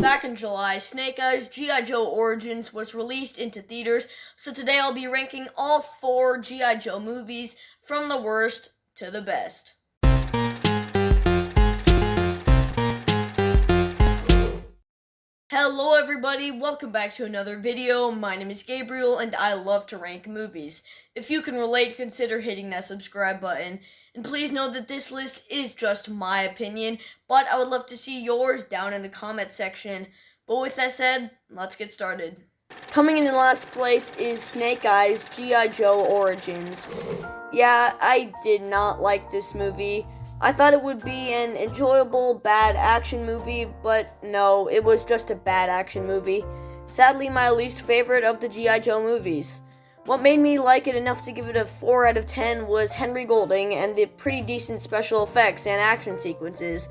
Back in July, Snake Eyes G.I. Joe Origins was released into theaters, so today I'll be ranking all 4 G.I. Joe movies from the worst to the best. Hello everybody, welcome back to another video. My name is Gabriel and I love to rank movies. If you can relate, consider hitting that subscribe button. And please know that this list is just my opinion, but I would love to see yours down in the comment section. But with that said, let's get started. Coming in last place is Snake Eyes G.I. Joe Origins. Yeah, I did not like this movie. I thought it would be an enjoyable, bad action movie, but no, it was just a bad action movie. Sadly, my least favorite of the G.I. Joe movies. What made me like it enough to give it a 4 out of 10 was Henry Golding and the pretty decent special effects and action sequences.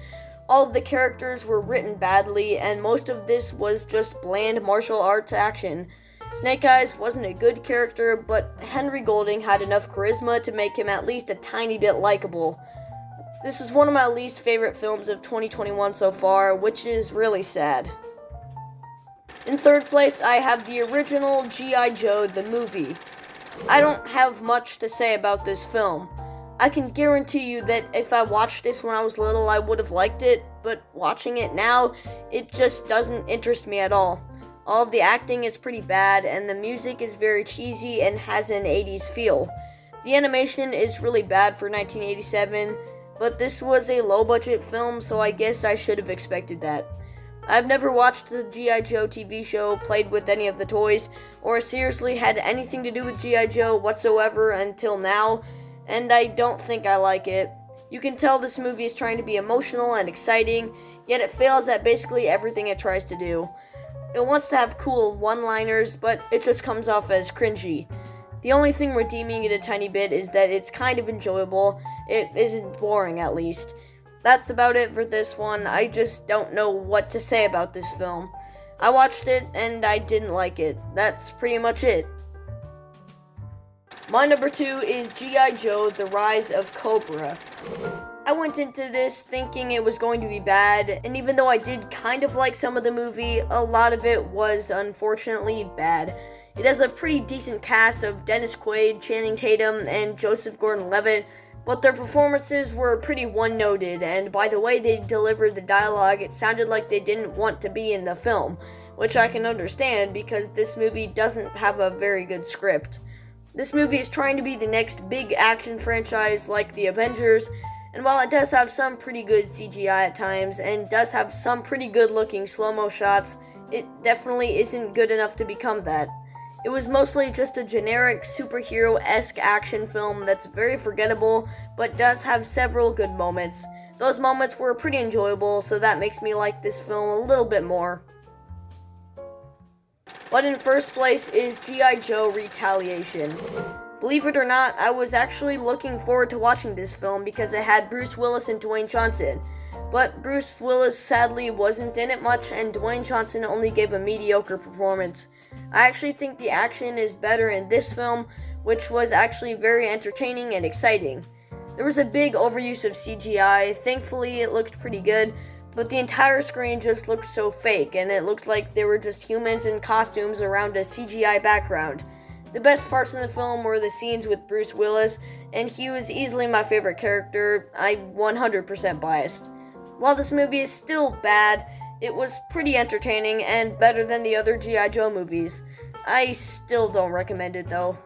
All of the characters were written badly, and most of this was just bland martial arts action. Snake Eyes wasn't a good character, but Henry Golding had enough charisma to make him at least a tiny bit likable. This is one of my least favorite films of 2021 so far, which is really sad. In third place, I have the original G.I. Joe, the movie. I don't have much to say about this film. I can guarantee you that if I watched this when I was little, I would have liked it, but watching it now, it just doesn't interest me at all. All of the acting is pretty bad, and the music is very cheesy and has an 80s feel. The animation is really bad for 1987, but this was a low-budget film, so I guess I should have expected that. I've never watched the G.I. Joe TV show, played with any of the toys, or seriously had anything to do with G.I. Joe whatsoever until now, and I don't think I like it. You can tell this movie is trying to be emotional and exciting, yet it fails at basically everything it tries to do. It wants to have cool one-liners, but it just comes off as cringy. The only thing redeeming it a tiny bit is that it's kind of enjoyable. It isn't boring, at least. That's about it for this one. I just don't know what to say about this film. I watched it, and I didn't like it. That's pretty much it. My number 2 is G.I. Joe, The Rise of Cobra. I went into this thinking it was going to be bad, and even though I did kind of like some of the movie, a lot of it was unfortunately bad. It has a pretty decent cast of Dennis Quaid, Channing Tatum, and Joseph Gordon-Levitt, but their performances were pretty one-noted, and by the way they delivered the dialogue, it sounded like they didn't want to be in the film, which I can understand because this movie doesn't have a very good script. This movie is trying to be the next big action franchise like the Avengers, and while it does have some pretty good CGI at times, and does have some pretty good-looking slow-mo shots, it definitely isn't good enough to become that. It was mostly just a generic superhero-esque action film that's very forgettable, but does have several good moments. Those moments were pretty enjoyable, so that makes me like this film a little bit more. But in first place is G.I. Joe Retaliation. Believe it or not, I was actually looking forward to watching this film because it had Bruce Willis and Dwayne Johnson. But Bruce Willis sadly wasn't in it much, and Dwayne Johnson only gave a mediocre performance. I actually think the action is better in this film, which was actually very entertaining and exciting. There was a big overuse of CGI, thankfully it looked pretty good, but the entire screen just looked so fake, and it looked like they were just humans in costumes around a CGI background. The best parts in the film were the scenes with Bruce Willis, and he was easily my favorite character. I'm 100% biased. While this movie is still bad, it was pretty entertaining and better than the other G.I. Joe movies. I still don't recommend it though.